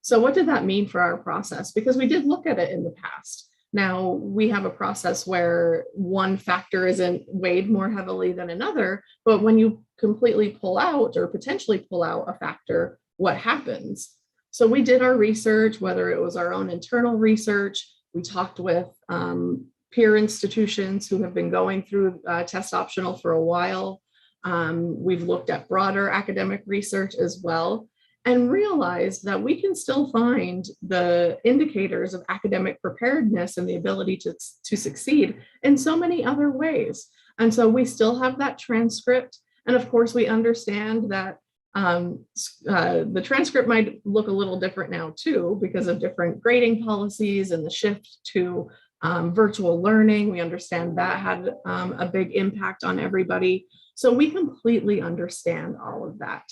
So what did that mean for our process? Because we did look at it in the past. Now we have a process where one factor isn't weighed more heavily than another, but when you completely pull out or potentially pull out a factor, what happens? So we did our research, whether it was our own internal research, we talked with peer institutions who have been going through test optional for a while. We've looked at broader academic research as well, and realized that we can still find the indicators of academic preparedness and the ability to succeed in so many other ways. And so we still have that transcript. And of course, we understand that the transcript might look a little different now too, because of different grading policies and the shift to virtual learning. We understand that had a big impact on everybody. So we completely understand all of that.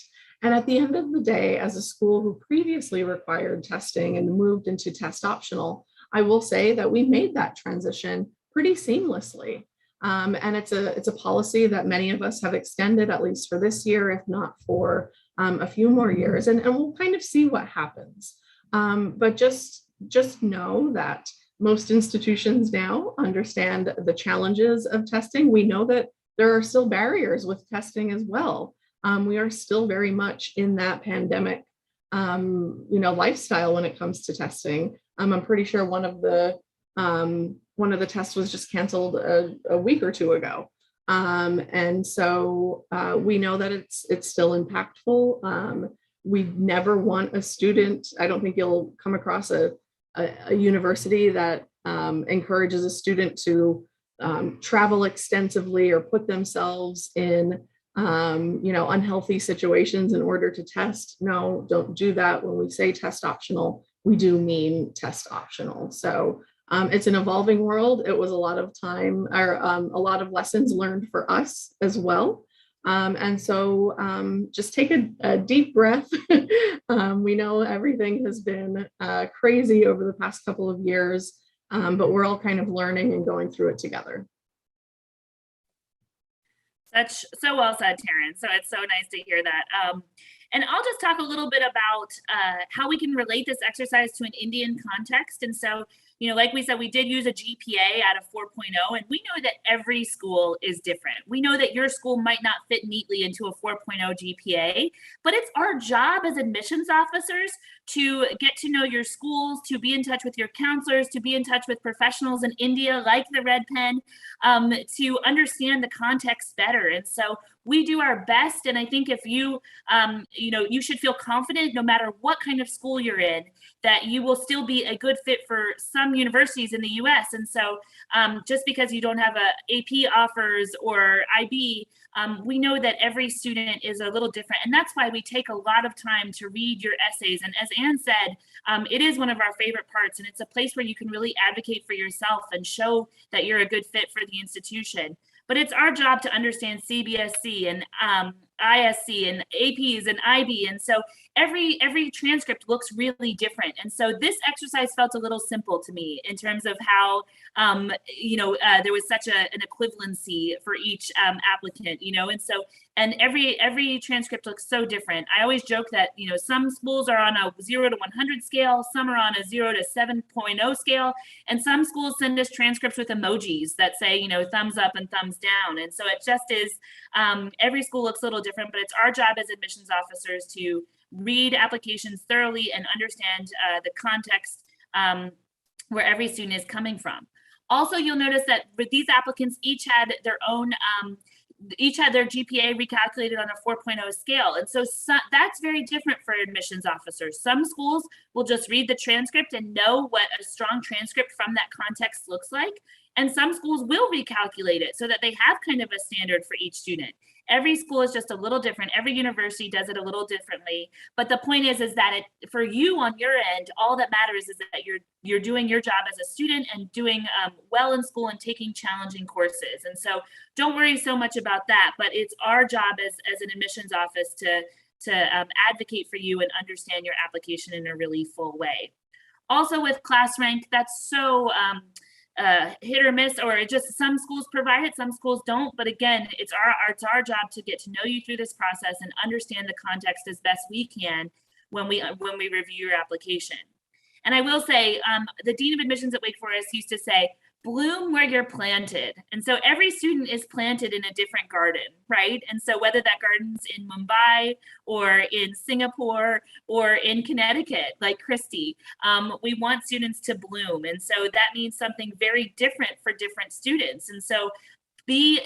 And at the end of the day, as a school who previously required testing and moved into test optional, I will say that we made that transition pretty seamlessly. And it's a policy that many of us have extended, at least for this year, if not for a few more years, and we'll kind of see what happens. But just know that most institutions now understand the challenges of testing. We know that there are still barriers with testing as well. We are still very much in that pandemic, lifestyle when it comes to testing. I'm pretty sure one of the tests was just canceled a week or two ago. And so we know that it's still impactful. We never want a student, I don't think you'll come across a university that encourages a student to travel extensively or put themselves in unhealthy situations in order to test. No, don't do that. When we say test optional, we do mean test optional. So it's an evolving world. It was a lot of time or a lot of lessons learned for us as well. And so just take a deep breath. We know everything has been crazy over the past couple of years, but we're all kind of learning and going through it together. That's so well said, Taren. So it's so nice to hear that. And I'll just talk a little bit about how we can relate this exercise to an Indian context. And so, like we said, we did use a GPA out of 4.0, and we know that every school is different. We know that your school might not fit neatly into a 4.0 GPA, but it's our job as admissions officers to get to know your schools, to be in touch with your counselors, to be in touch with professionals in India like the Red Pen, to understand the context better. And so we do our best. And I think if you, you should feel confident no matter what kind of school you're in, that you will still be a good fit for some universities in the US. And so just because you don't have a AP offers or IB, we know that every student is a little different. And that's why we take a lot of time to read your essays. And as Anne said, it is one of our favorite parts. And it's a place where you can really advocate for yourself and show that you're a good fit for the institution. But it's our job to understand CBSC and ISC and APs and IB. And so every transcript looks really different. And so this exercise felt a little simple to me in terms of how, there was such an equivalency for each applicant, and so, and every transcript looks so different. I always joke that, some schools are on a 0 to 100 scale, some are on a 0 to 7.0 scale, and some schools send us transcripts with emojis that say, thumbs up and thumbs down. And so it just is, every school looks a little different, but it's our job as admissions officers to read applications thoroughly and understand the context where every student is coming from. Also, you'll notice that with these applicants, each had their own, each had their GPA recalculated on a 4.0 scale. And so that's very different for admissions officers. Some schools will just read the transcript and know what a strong transcript from that context looks like. And some schools will recalculate it so that they have kind of a standard for each student. Every school is just a little different. Every university does it a little differently. But the point is that for you on your end, all that matters is that you're doing your job as a student and doing well in school and taking challenging courses. And so don't worry so much about that. But it's our job as an admissions office to advocate for you and understand your application in a really full way. Also with class rank, that's so hit or miss, or just some schools provide it, some schools don't. But again, it's our job to get to know you through this process and understand the context as best we can when we review your application. And I will say, the Dean of Admissions at Wake Forest used to say, bloom where you're planted. And so every student is planted in a different garden, right? And so whether that garden's in Mumbai or in Singapore or in Connecticut, like Christy, we want students to bloom. And so that means something very different for different students. And so be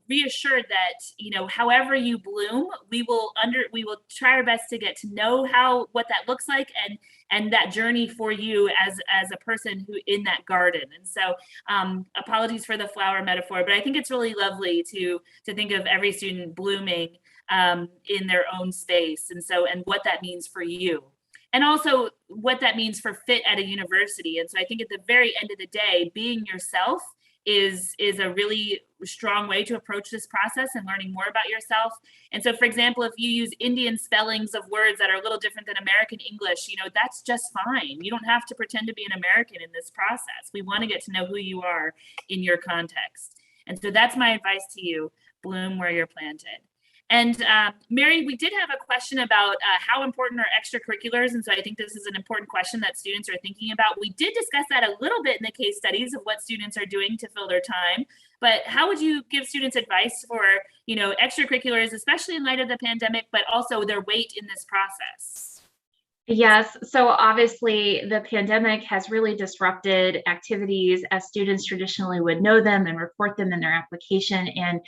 reassured that, however you bloom, we will try our best to get to know what that looks like and that journey for you as a person who in that garden. And so apologies for the flower metaphor, but I think it's really lovely to think of every student blooming in their own space. And what that means for you. And also what that means for fit at a university. And so I think at the very end of the day, being yourself is a really strong way to approach this process and learning more about yourself. And so, for example, if you use Indian spellings of words that are a little different than American English, that's just fine. You don't have to pretend to be an American in this process. We want to get to know who you are in your context. And so that's my advice to you, bloom where you're planted. And Mary, we did have a question about how important are extracurriculars. And so I think this is an important question that students are thinking about. We did discuss that a little bit in the case studies of what students are doing to fill their time. But how would you give students advice for, extracurriculars, especially in light of the pandemic, but also their weight in this process? Yes, so obviously the pandemic has really disrupted activities as students traditionally would know them and report them in their application. And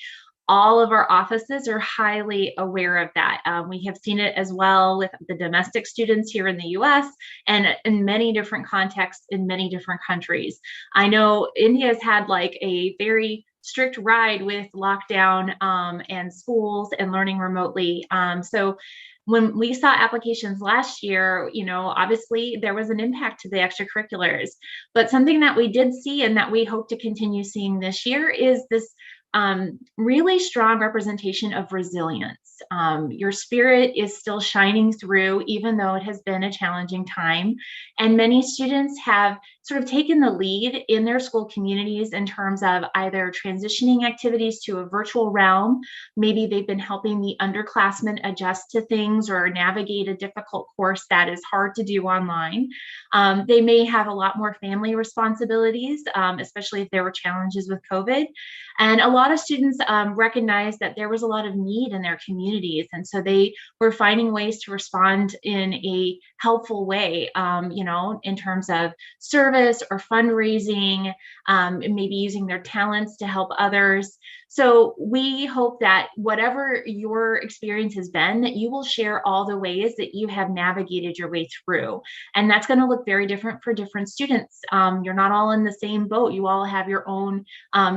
all of our offices are highly aware of that. We have seen it as well with the domestic students here in the US and in many different contexts in many different countries. I know India has had like a very strict ride with lockdown and schools and learning remotely. So when we saw applications last year, obviously there was an impact to the extracurriculars, but something that we did see and that we hope to continue seeing this year is this really strong representation of resilience. Your spirit is still shining through, even though it has been a challenging time. And many students have sort of taken the lead in their school communities in terms of either transitioning activities to a virtual realm. Maybe they've been helping the underclassmen adjust to things or navigate a difficult course that is hard to do online. They may have a lot more family responsibilities, especially if there were challenges with COVID. And a lot of students recognized that there was a lot of need in their communities. And so they were finding ways to respond in a helpful way, in terms of service or fundraising, maybe using their talents to help others. So we hope that whatever your experience has been, that you will share all the ways that you have navigated your way through. And that's going to look very different for different students. You're not all in the same boat. You all have your own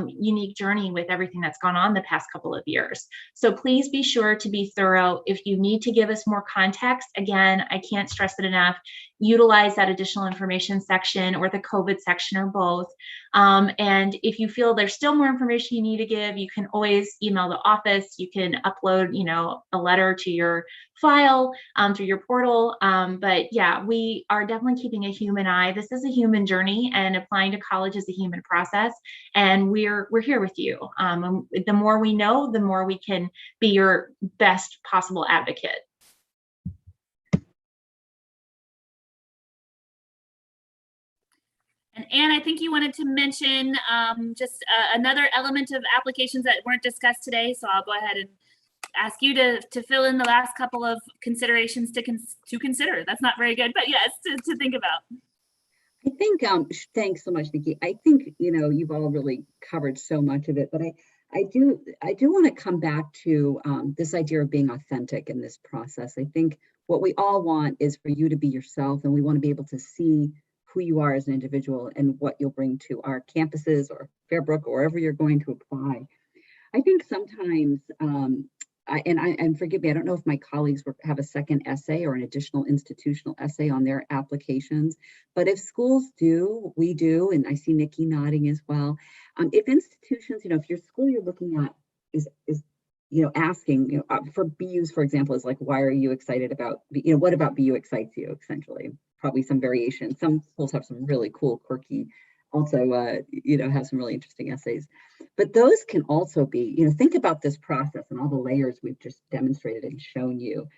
unique journey with everything that's gone on the past couple of years. So please be sure to be thorough. If you need to give us more context, again, I can't stress it enough, utilize that additional information section or the COVID section or both. And if you feel there's still more information you need to give, you can always email the office. You can upload, a letter to your file through your portal. But yeah, we are definitely keeping a human eye. This is a human journey, and applying to college is a human process. And we're here with you. The more we know, the more we can be your best possible advocate. And Anne, I think you wanted to mention just another element of applications that weren't discussed today. So I'll go ahead and ask you to fill in the last couple of considerations to consider. That's not very good, but yes, to think about. I think, thanks so much, Nikki. I think, you've all really covered so much of it, but I do want to come back to this idea of being authentic in this process. I think what we all want is for you to be yourself, and we want to be able to see who you are as an individual and what you'll bring to our campuses or Fairbrook or wherever you're going to apply. I think sometimes, and forgive me, I don't know if my colleagues have a second essay or an additional institutional essay on their applications, but if schools do, we do, and I see Nikki nodding as well. If institutions, if your school you're looking at is asking, for BUs, for example, is like, why are you excited about, what about BU excites you, essentially? Probably some variation. Some schools have some really cool, quirky, also, have some really interesting essays. But those can also be, think about this process and all the layers we've just demonstrated and shown you.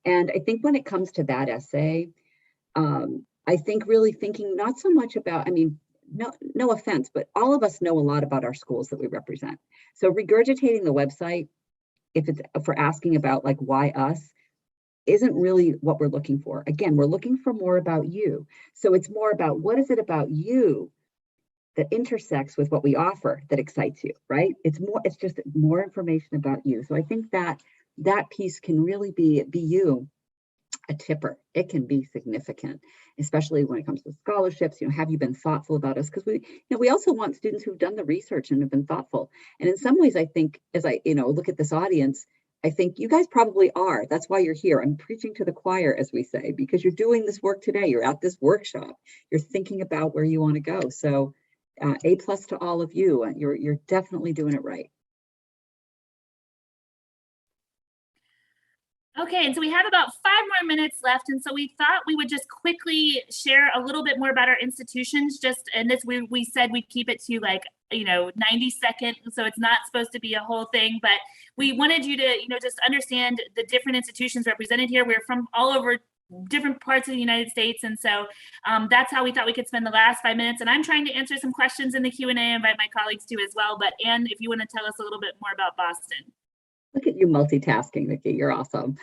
And I think when it comes to that essay, I think really thinking not so much about, no offense, but all of us know a lot about our schools that we represent. So regurgitating the website, if it's for asking about like why us, isn't really what we're looking for. Again, we're looking for more about you. So it's more about what is it about you that intersects with what we offer that excites you, right? It's just more information about you. So I think that piece can really be you a tipper. It can be significant, especially when it comes to scholarships. Have you been thoughtful about us? Because we also want students who've done the research and have been thoughtful. And in some ways, I think as I look at this audience, I think you guys probably are. That's why you're here. I'm preaching to the choir, as we say, because you're doing this work today. You're at this workshop. You're thinking about where you want to go. So A+ to all of you. You're definitely doing it right. Okay, and so we have about 5 more minutes left, and so we thought we would just quickly share a little bit more about our institutions. We said we'd keep it to 90 seconds, so it's not supposed to be a whole thing, but we wanted you to just understand the different institutions represented here. We're from all over different parts of the United States, and so that's how we thought we could spend the last 5 minutes. And I'm trying to answer some questions in the Q&A, invite my colleagues to as well. But Anne, if you want to tell us a little bit more about Boston. Look at you multitasking, Nikki. You're awesome.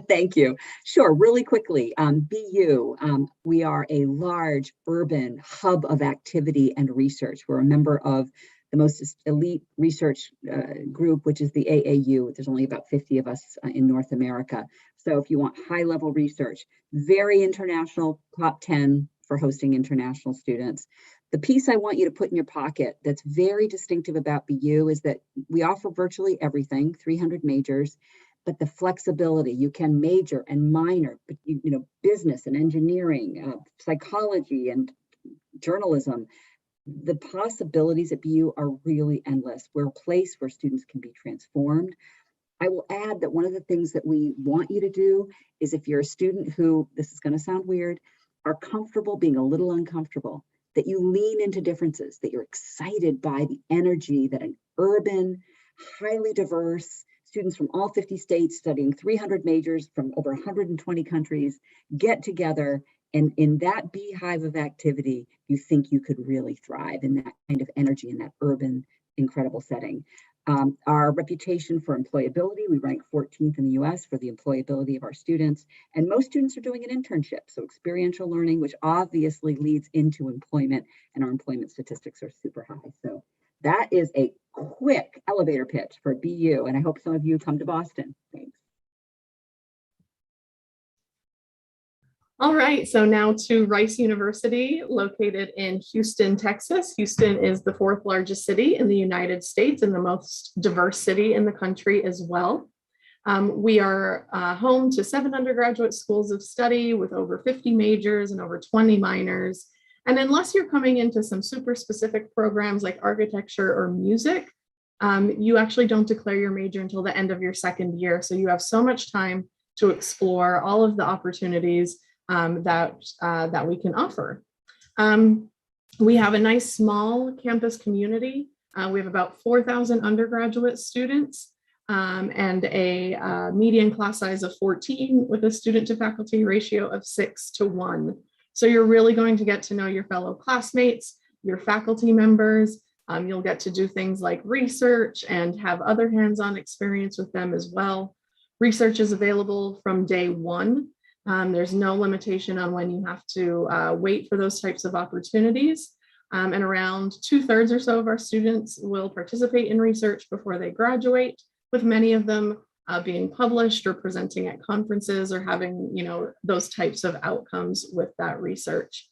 Thank you. Sure. Really quickly, BU, we are a large urban hub of activity and research. We're a member of the most elite research group, which is the AAU. There's only about 50 of us in North America. So if you want high-level research, very international, top 10 for hosting international students. The piece I want you to put in your pocket that's very distinctive about BU is that we offer virtually everything, 300 majors, but the flexibility, you can major and minor, but business and engineering, psychology and journalism. The possibilities at BU are really endless. We're a place where students can be transformed. I will add that one of the things that we want you to do is if you're a student who, this is going to sound weird, are comfortable being a little uncomfortable, that you lean into differences, that you're excited by the energy that an urban, highly diverse, students from all 50 states studying 300 majors from over 120 countries get together, and in that beehive of activity, you think you could really thrive in that kind of energy in that urban, incredible setting. Our reputation for employability, we rank 14th in the US for the employability of our students, and most students are doing an internship, so experiential learning, which obviously leads into employment, and our employment statistics are super high. So that is a quick elevator pitch for BU, and I hope some of you come to Boston. Thanks. All right, so now to Rice University, located in Houston, Texas. Houston is the 4th largest city in the United States and the most diverse city in the country as well. We are home to 7 undergraduate schools of study with over 50 majors and over 20 minors. And unless you're coming into some super specific programs like architecture or music, you actually don't declare your major until the end of your 2nd year. So you have so much time to explore all of the opportunities that we can offer. We have a nice small campus community. We have about 4,000 undergraduate students and a median class size of 14 with a student to faculty ratio of 6:1. So you're really going to get to know your fellow classmates, your faculty members. You'll get to do things like research and have other hands-on experience with them as well. Research is available from day 1. There's no limitation on when you have to wait for those types of opportunities. And around 2/3 or so of our students will participate in research before they graduate, with many of them being published or presenting at conferences or having, those types of outcomes with that research.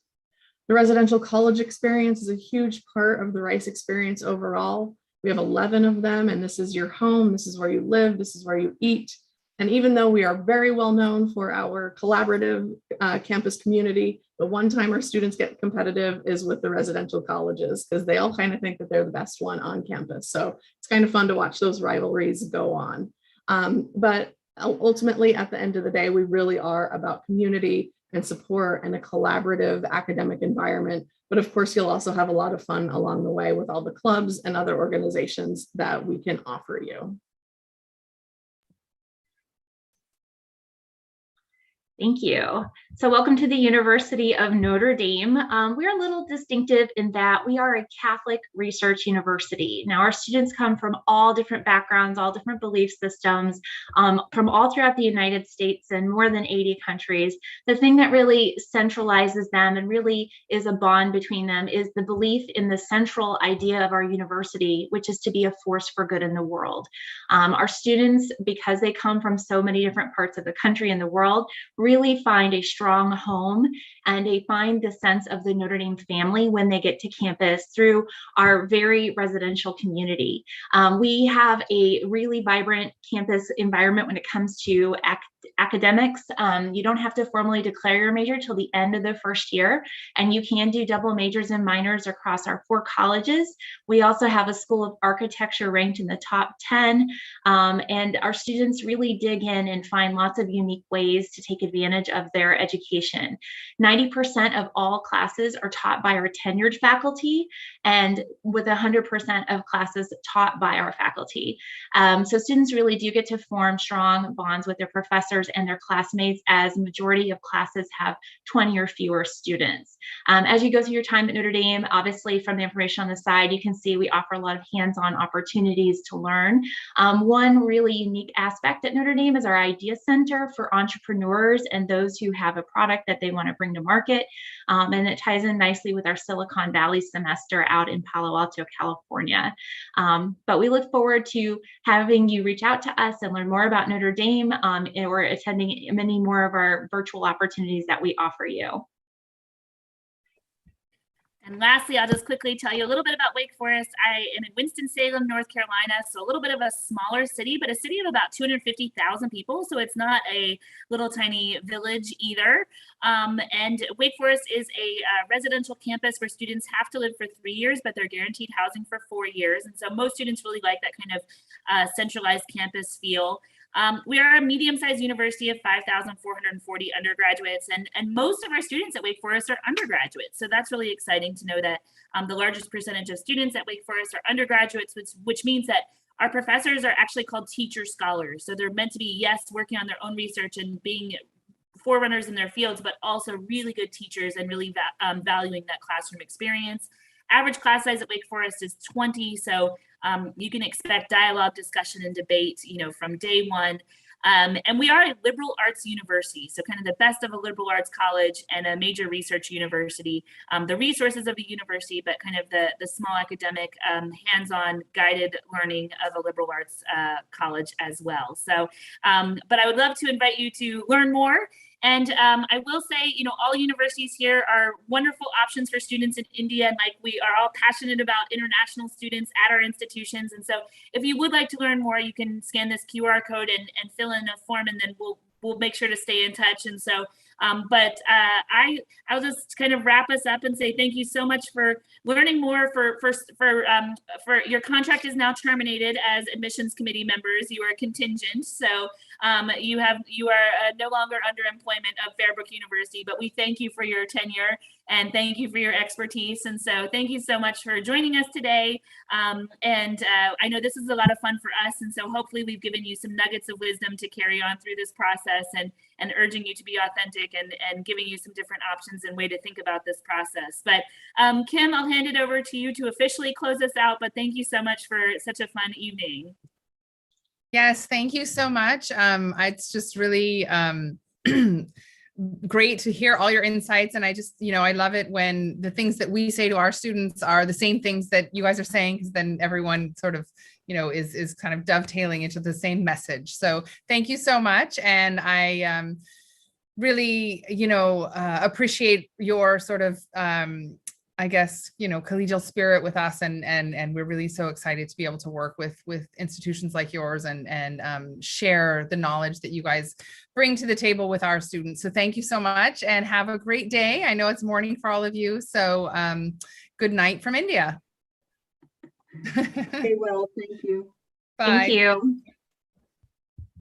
The residential college experience is a huge part of the Rice experience overall. We have 11 of them, and this is your home. This is where you live. This is where you eat. And even though we are very well known for our collaborative campus community, the one time our students get competitive is with the residential colleges, because they all kind of think that they're the best one on campus. So it's kind of fun to watch those rivalries go on. But ultimately, at the end of the day, we really are about community and support and a collaborative academic environment. But of course, you'll also have a lot of fun along the way with all the clubs and other organizations that we can offer you. Thank you. So welcome to the University of Notre Dame. We're a little distinctive in that we are a Catholic research university. Now, our students come from all different backgrounds, all different belief systems, from all throughout the United States and more than 80 countries. The thing that really centralizes them and really is a bond between them is the belief in the central idea of our university, which is to be a force for good in the world. Our students, because they come from so many different parts of the country and the world, really find a strong home, and they find the sense of the Notre Dame family when they get to campus through our very residential community. We have a really vibrant campus environment when it comes to academics. You don't have to formally declare your major till the end of the first year, and you can do double majors and minors across our 4 colleges. We also have a School of Architecture ranked in the top 10, and our students really dig in and find lots of unique ways to take advantage of their education. 90% of all classes are taught by our tenured faculty, and with 100% of classes taught by our faculty. So students really do get to form strong bonds with their professors and their classmates, as majority of classes have 20 or fewer students. As you go through your time at Notre Dame, obviously from the information on the side, you can see we offer a lot of hands-on opportunities to learn. One really unique aspect at Notre Dame is our Idea Center for entrepreneurs and those who have a product that they want to bring to market. And it ties in nicely with our Silicon Valley semester out in Palo Alto, California. But we look forward to having you reach out to us and learn more about Notre Dame, or attending many more of our virtual opportunities that we offer you. And lastly, I'll just quickly tell you a little bit about Wake Forest. I am in Winston-Salem, North Carolina, so a little bit of a smaller city, but a city of about 250,000 people. So it's not a little tiny village either. And Wake Forest is a residential campus where students have to live for 3 years, but they're guaranteed housing for 4 years. And so most students really like that kind of centralized campus feel. We are a medium-sized university of 5,440 undergraduates, and most of our students at Wake Forest are undergraduates. So that's really exciting to know that the largest percentage of students at Wake Forest are undergraduates, which means that our professors are actually called teacher scholars. So they're meant to be, yes, working on their own research and being forerunners in their fields, but also really good teachers and really valuing that classroom experience. Average class size at Wake Forest is 20, so you can expect dialogue, discussion, and debate, from day one. And we are a liberal arts university, so kind of the best of a liberal arts college and a major research university. The resources of a university, but kind of the small academic, hands-on guided learning of a liberal arts college as well. So, but I would love to invite you to learn more. And I will say, all universities here are wonderful options for students in India. And like, we are all passionate about international students at our institutions. And so if you would like to learn more, you can scan this QR code and fill in a form, and then we'll make sure to stay in touch. And so, I'll just kind of wrap us up and say thank you so much for learning more. For your contract is now terminated as admissions committee members. You are contingent, so you are no longer under employment of Fairbrook University. But we thank you for your tenure and thank you for your expertise. And so thank you so much for joining us today. And I know this is a lot of fun for us, and so hopefully we've given you some nuggets of wisdom to carry on through this process, and urging you to be authentic and giving you some different options and way to think about this process. But Kim, I'll hand it over to you to officially close us out, but thank you so much for such a fun evening. Yes, thank you so much. It's just really great to hear all your insights. And I just, I love it when the things that we say to our students are the same things that you guys are saying, because then everyone sort of, is kind of dovetailing into the same message. So thank you so much. And I really, appreciate your sort of, I guess, collegial spirit with us, and we're really so excited to be able to work with institutions like yours and share the knowledge that you guys bring to the table with our students. So thank you so much and have a great day. I know it's morning for all of you, so good night from India. Okay, well, thank you. Bye. Thank you.